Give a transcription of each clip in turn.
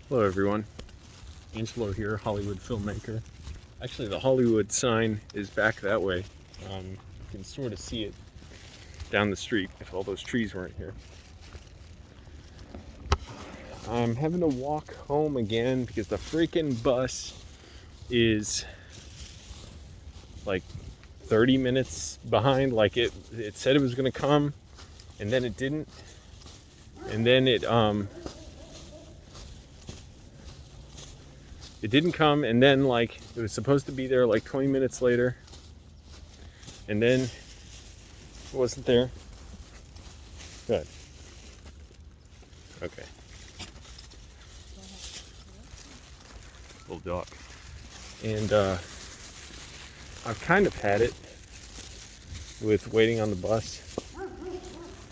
Hello everyone, Angelo here, Hollywood filmmaker. Actually, the Hollywood sign is back that way. You can sort of see it down the street if all those trees weren't here. I'm having to walk home again because the freaking bus is like 30 minutes behind. Like it said it was gonna come and then it didn't. And then it didn't come, and then like it was supposed to be there like 20 minutes later, and then it wasn't there. Good. Okay. Little dog. And I've kind of had it with waiting on the bus.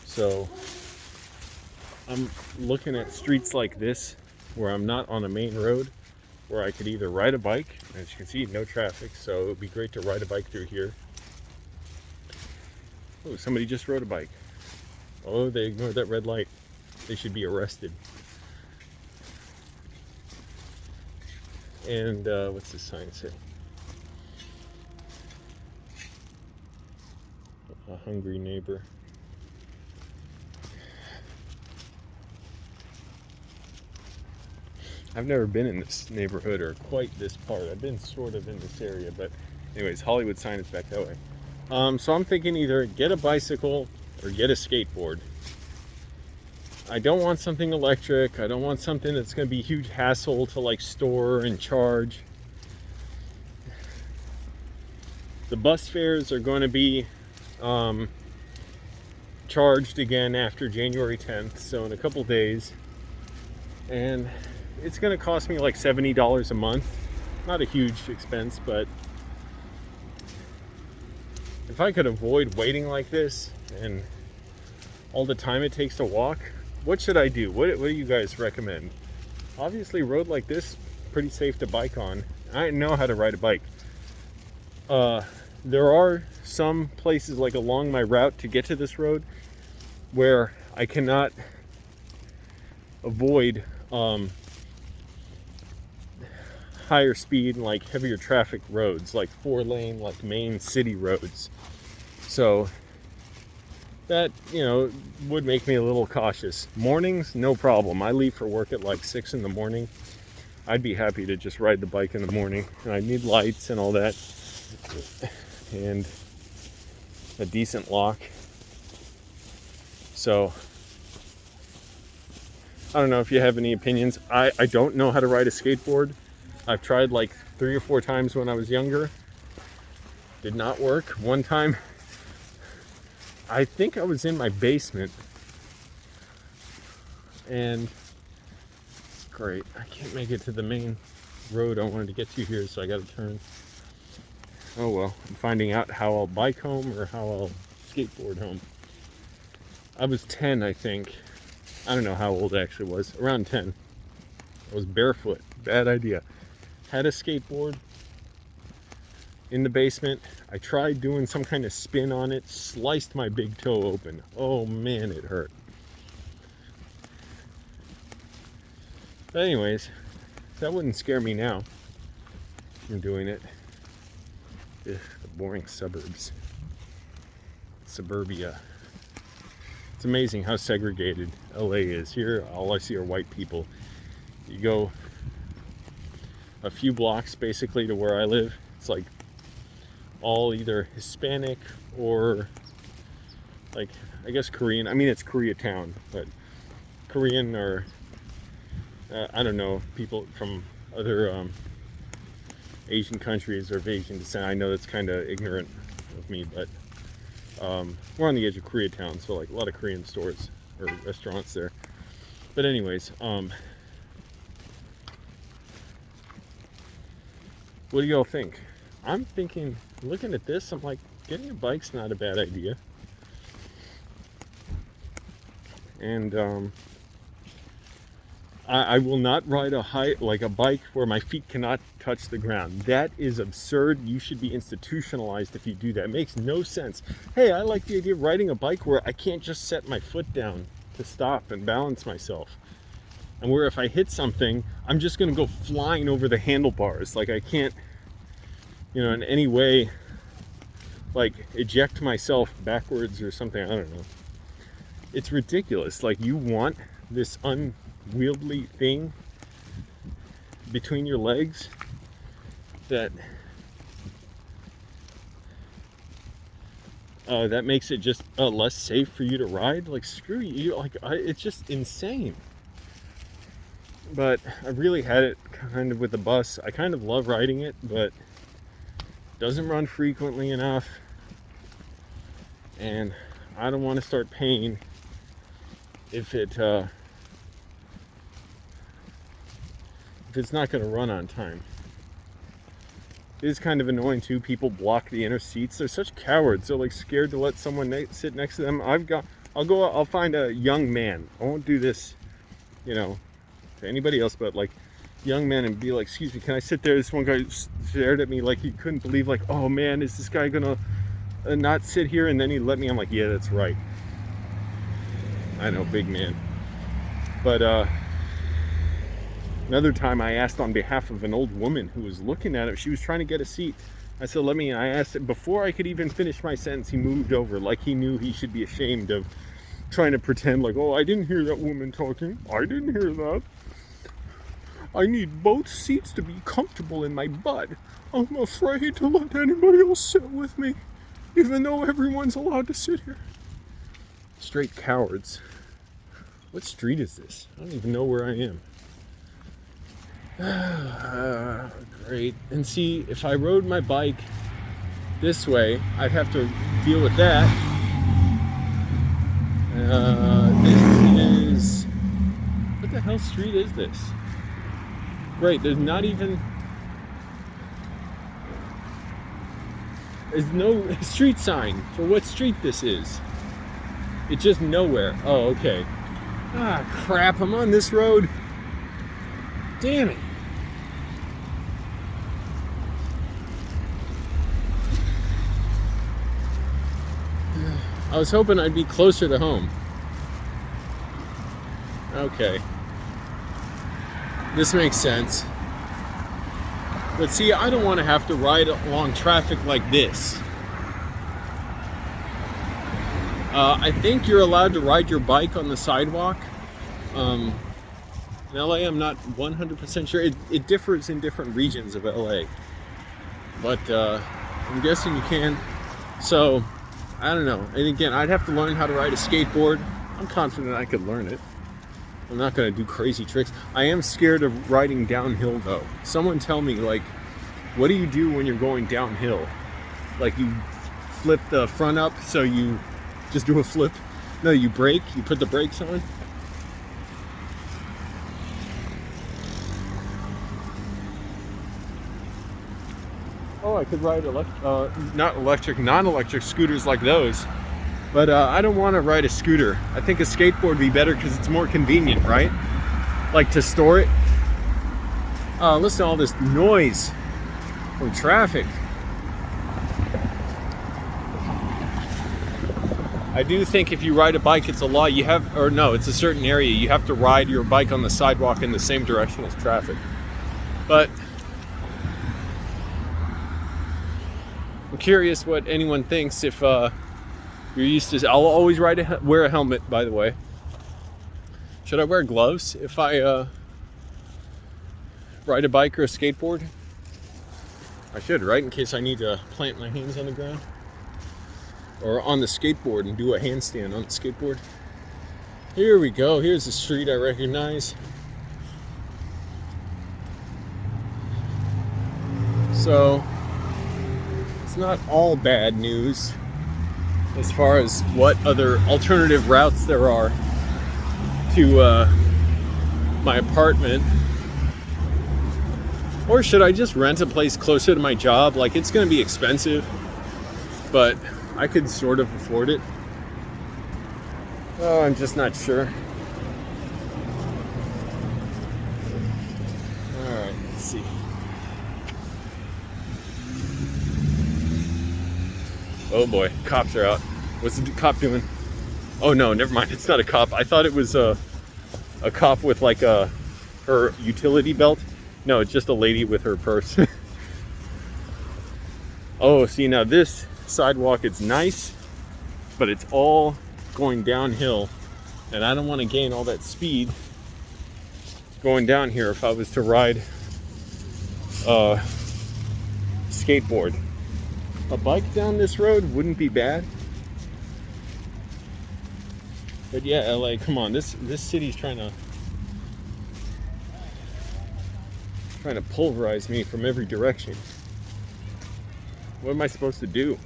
So I'm looking at streets like this where I'm not on a main road, where I could either ride a bike. As you can see, no traffic, so it would be great to ride a bike through here. Oh, somebody just rode a bike. Oh, they ignored that red light. They should be arrested. And what's this sign say? A hungry neighbor. I've never been in this neighborhood or quite this part. I've been sort of in this area, but anyways, Hollywood sign is back that way. So I'm thinking either get a bicycle or get a skateboard. I don't want something electric. I don't want something that's going to be a huge hassle to like store and charge. The bus fares are going to be charged again after January 10th, so in a couple days. And it's going to cost me like $70 a month. Not a huge expense, but if I could avoid waiting like this and all the time it takes to walk, what should I do? What do you guys recommend? Obviously, a road like this, pretty safe to bike on. I know how to ride a bike. There are some places like along my route to get to this road where I cannot avoid higher speed and like heavier traffic roads, like 4-lane, like main city roads. So that, you know, would make me a little cautious. Mornings, no problem. I leave for work at like 6 in the morning. I'd be happy to just ride the bike in the morning. And I need lights and all that, and a decent lock. So I don't know if you have any opinions. I don't know how to ride a skateboard. I've tried like 3 or 4 times when I was younger. Did not work. One time, I think I was in my basement, and great, I can't make it to the main road I wanted to get to here, so I got to turn. Oh well, I'm finding out how I'll bike home or how I'll skateboard home. I was 10, I think. I don't know how old I actually was. Around 10. I was barefoot. Bad idea. Had a skateboard in the basement. I tried doing some kind of spin on it, sliced my big toe open. Oh man, it hurt. But anyways, that wouldn't scare me now. I'm doing it. Ugh, the boring suburbs. Suburbia. It's amazing how segregated LA is. Here, all I see are white people. You go a few blocks basically to where I live, it's like all either Hispanic or like, I guess Korean. I mean, it's Koreatown, but Korean or I don't know, people from other Asian countries or of Asian descent. I know that's kind of ignorant of me, but we're on the edge of Koreatown, so like a lot of Korean stores or restaurants there. But anyways, what do y'all think? I'm thinking, looking at this, I'm like, getting a bike's not a bad idea. And I will not ride a bike where my feet cannot touch the ground. That is absurd. You should be institutionalized if you do that. It makes no sense. Hey, I like the idea of riding a bike where I can't just set my foot down to stop and balance myself. and where if I hit something, I'm just gonna go flying over the handlebars. Like I can't, in any way, like eject myself backwards or something. I don't know. It's ridiculous. Like you want this unwieldy thing between your legs that that makes it just less safe for you to ride. Like screw you. Like it's just insane. But I really had it kind of with the bus. I kind of love riding it, but it doesn't run frequently enough, and I don't want to start paying if it's not going to run on time. It is kind of annoying too. People block the inner seats. They're such cowards. They're like scared to let someone sit next to them. I'll find a young man. I won't do this, to anybody else, but like young man, and be like, excuse me, can I sit there? This one guy stared at me like he couldn't believe, like, oh man, is this guy gonna not sit here? And then he let me. I'm like, yeah, that's right. I know, big man. But another time I asked on behalf of an old woman who was looking at it. She was trying to get a seat. I said, I asked it. Before I could even finish my sentence, he moved over like he knew he should be ashamed of trying to pretend like, oh, I didn't hear that woman talking. I didn't hear that. I need both seats to be comfortable in my butt. I'm afraid to let anybody else sit with me, even though everyone's allowed to sit here. Straight cowards. What street is this? I don't even know where I am. Great. And see, if I rode my bike this way, I'd have to deal with that. This is... What the hell street is this? Great, there's no street sign for what street this is. It's just nowhere. Oh, okay. Ah, crap, I'm on this road. Damn it. I was hoping I'd be closer to home. Okay. This makes sense. But see, I don't want to have to ride along traffic like this. I think you're allowed to ride your bike on the sidewalk. In LA, I'm not 100% sure. It differs in different regions of LA. But I'm guessing you can. So, I don't know. And again, I'd have to learn how to ride a skateboard. I'm confident I could learn it. I'm not going to do crazy tricks. I am scared of riding downhill though. Someone tell me, like, what do you do when you're going downhill? Like you flip the front up, so you just do a flip? No, you brake, you put the brakes on. Oh, I could ride non-electric scooters like those. But I don't want to ride a scooter. I think a skateboard would be better because it's more convenient, right? Like to store it. Listen to all this noise from traffic. I do think if you ride a bike, it's a law. It's a certain area. You have to ride your bike on the sidewalk in the same direction as traffic. But I'm curious what anyone thinks if you're used to. I'll always wear a helmet, by the way. Should I wear gloves if I ride a bike or a skateboard? I should, right? In case I need to plant my hands on the ground. Or on the skateboard and do a handstand on the skateboard. Here we go. Here's the street I recognize. So, it's not all bad news as far as what other alternative routes there are to my apartment. Or should I just rent a place closer to my job? Like, it's going to be expensive, but I could sort of afford it. Oh, I'm just not sure. Alright, let's see. Oh boy, cops are out. What's the cop doing? Oh no, never mind. It's not a cop. I thought it was a cop with like her utility belt. No, it's just a lady with her purse. Oh, see, now this sidewalk, it's nice, but it's all going downhill, and I don't want to gain all that speed going down here if I was to ride skateboard. A bike down this road wouldn't be bad. But yeah, LA, come on, this city's trying to pulverize me from every direction. What am I supposed to do?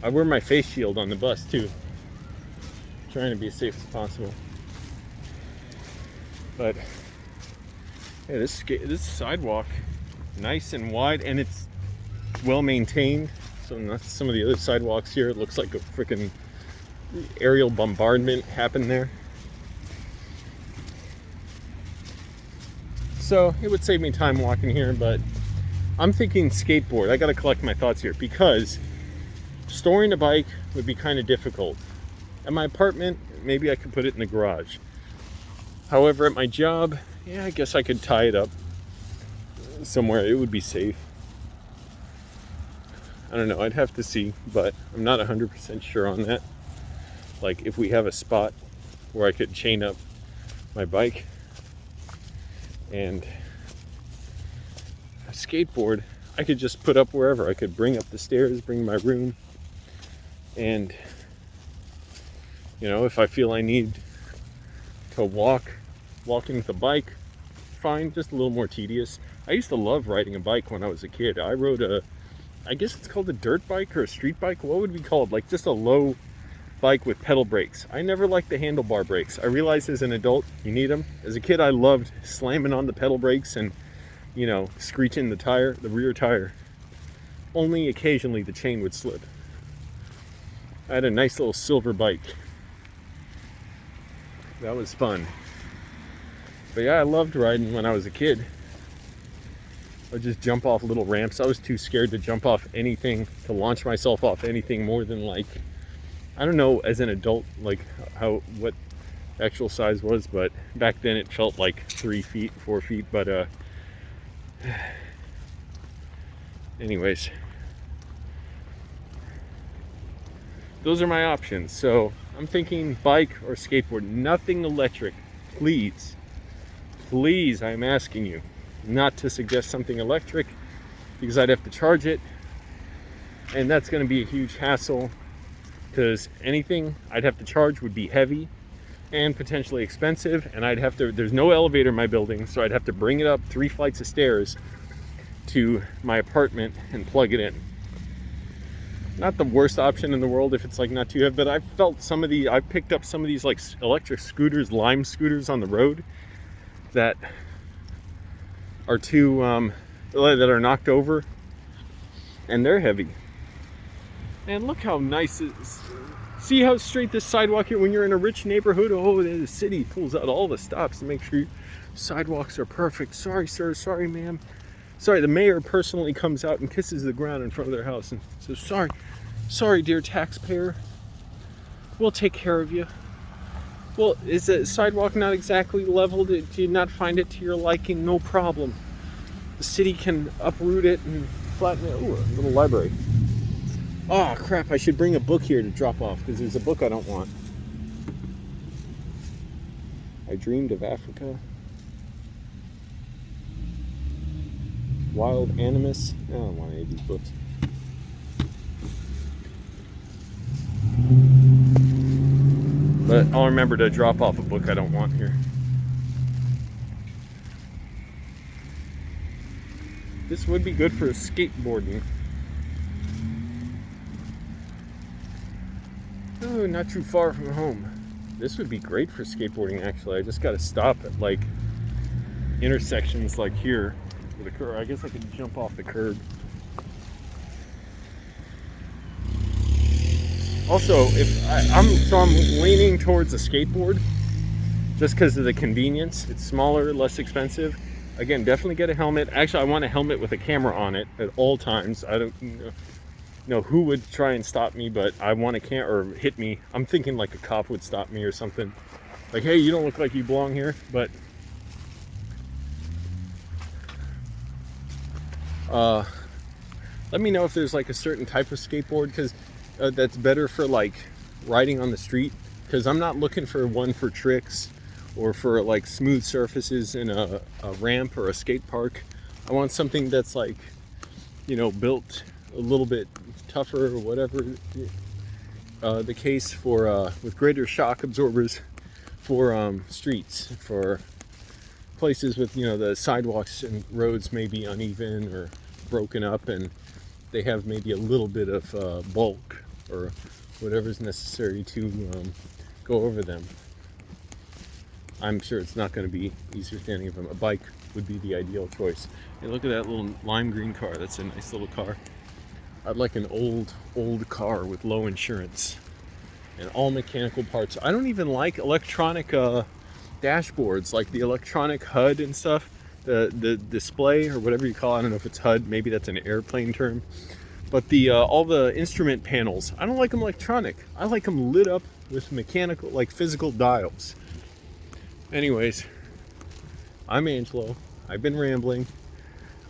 I wear my face shield on the bus too, trying to be as safe as possible. But yeah, this sidewalk, nice and wide, and it's well maintained. So not some of the other sidewalks here, it looks like a freaking aerial bombardment happened there. So it would save me time walking here, but I'm thinking skateboard. I gotta collect my thoughts here, because storing a bike would be kind of difficult. At my apartment, maybe I could put it in the garage. However, at my job, yeah, I guess I could tie it up somewhere. It would be safe. I don't know, I'd have to see, but I'm not 100% sure on that. Like, if we have a spot where I could chain up my bike and a skateboard, I could just put up wherever. I could bring up the stairs, bring my room, and you know, if I feel I need to walking with a bike, fine, just a little more tedious. I used to love riding a bike when I was a kid. I rode I guess it's called a dirt bike or a street bike. What would we call it? Like just a low bike with pedal brakes. I never liked the handlebar brakes. I realized as an adult, you need them. As a kid, I loved slamming on the pedal brakes and, you know, screeching the rear tire. Only occasionally the chain would slip. I had a nice little silver bike. That was fun. But yeah, I loved riding when I was a kid. I would just jump off little ramps. I was too scared to jump off anything, to launch myself off anything more than, like, I don't know as an adult like what actual size was, but back then it felt like 3 feet, 4 feet. But anyways, those are my options. So I'm thinking bike or skateboard, nothing electric, please. Please, I'm asking you not to suggest something electric, because I'd have to charge it, and that's going to be a huge hassle, because anything I'd have to charge would be heavy and potentially expensive, and there's no elevator in my building, so I'd have to bring it up 3 flights of stairs to my apartment and plug it in. Not the worst option in the world if it's like not too heavy, but I picked up some of these like electric scooters, Lime scooters on the road that are that are knocked over, and they're heavy. And look how nice it is. See how straight this sidewalk here, when you're in a rich neighborhood, oh, the city pulls out all the stops to make sure sidewalks are perfect. Sorry, sir, sorry, ma'am. Sorry, the mayor personally comes out and kisses the ground in front of their house and says, sorry, dear taxpayer, we'll take care of you. Well, is the sidewalk not exactly leveled? Do you not find it to your liking? No problem. The city can uproot it and flatten it. Ooh, a little library. Oh, crap, I should bring a book here to drop off, because there's a book I don't want. I Dreamed of Africa. Wild Animus. I don't want any of these books. But I'll remember to drop off a book I don't want here. This would be good for skateboarding. Oh, not too far from home. This would be great for skateboarding, actually. I just got to stop at like intersections like here with a curb. I guess I could jump off the curb. Also, I'm leaning towards a skateboard just because of the convenience. It's smaller, less expensive. Again, definitely get a helmet. Actually, I want a helmet with a camera on it at all times. know who would try and stop me, but I want to can't or hit me. I'm thinking like a cop would stop me or something. Like, hey, you don't look like you belong here. But let me know if there's like a certain type of skateboard because that's better for like riding on the street. Because I'm not looking for one for tricks or for like smooth surfaces in a ramp or a skate park. I want something that's like, you know, built a little bit tougher or whatever the case for with greater shock absorbers for streets, for places with, you know, the sidewalks and roads may be uneven or broken up and they have maybe a little bit of bulk or whatever's necessary to go over them. I'm sure it's not going to be easier standing of them. A bike would be the ideal choice. Hey, look at that little lime green car. That's a nice little car. I'd like an old car with low insurance and all mechanical parts. I don't even like electronic dashboards, like the electronic HUD and stuff. The display or whatever you call it. I don't know if it's HUD. Maybe that's an airplane term. But the all the instrument panels, I don't like them electronic. I like them lit up with mechanical, like physical dials. Anyways, I'm Angelo. I've been rambling.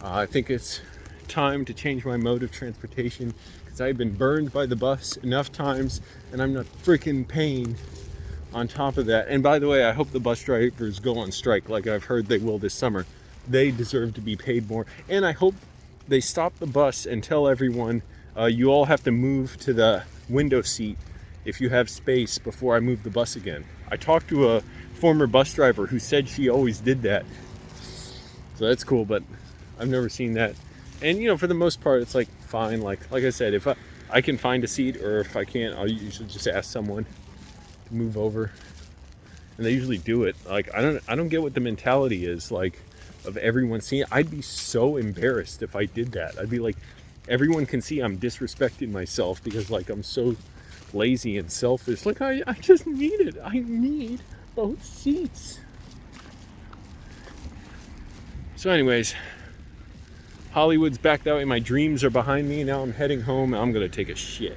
I think it's time to change my mode of transportation because I've been burned by the bus enough times and I'm not freaking paying on top of that. And by the way, I hope the bus drivers go on strike like I've heard they will this summer. They deserve to be paid more. And I hope they stop the bus and tell everyone you all have to move to the window seat if you have space before I move the bus again. I talked to a former bus driver who said she always did that. So that's cool, but I've never seen that. And you know, for the most part, it's like fine. Like I said, if I can find a seat, or if I can't, I'll usually just ask someone to move over. And they usually do it. Like I don't get what the mentality is like of everyone seeing it. I'd be so embarrassed if I did that. I'd be like, everyone can see I'm disrespecting myself because like I'm so lazy and selfish. Like I just need it. I need both seats. So anyways, Hollywood's back that way. My dreams are behind me. Now I'm heading home. I'm gonna take a shit.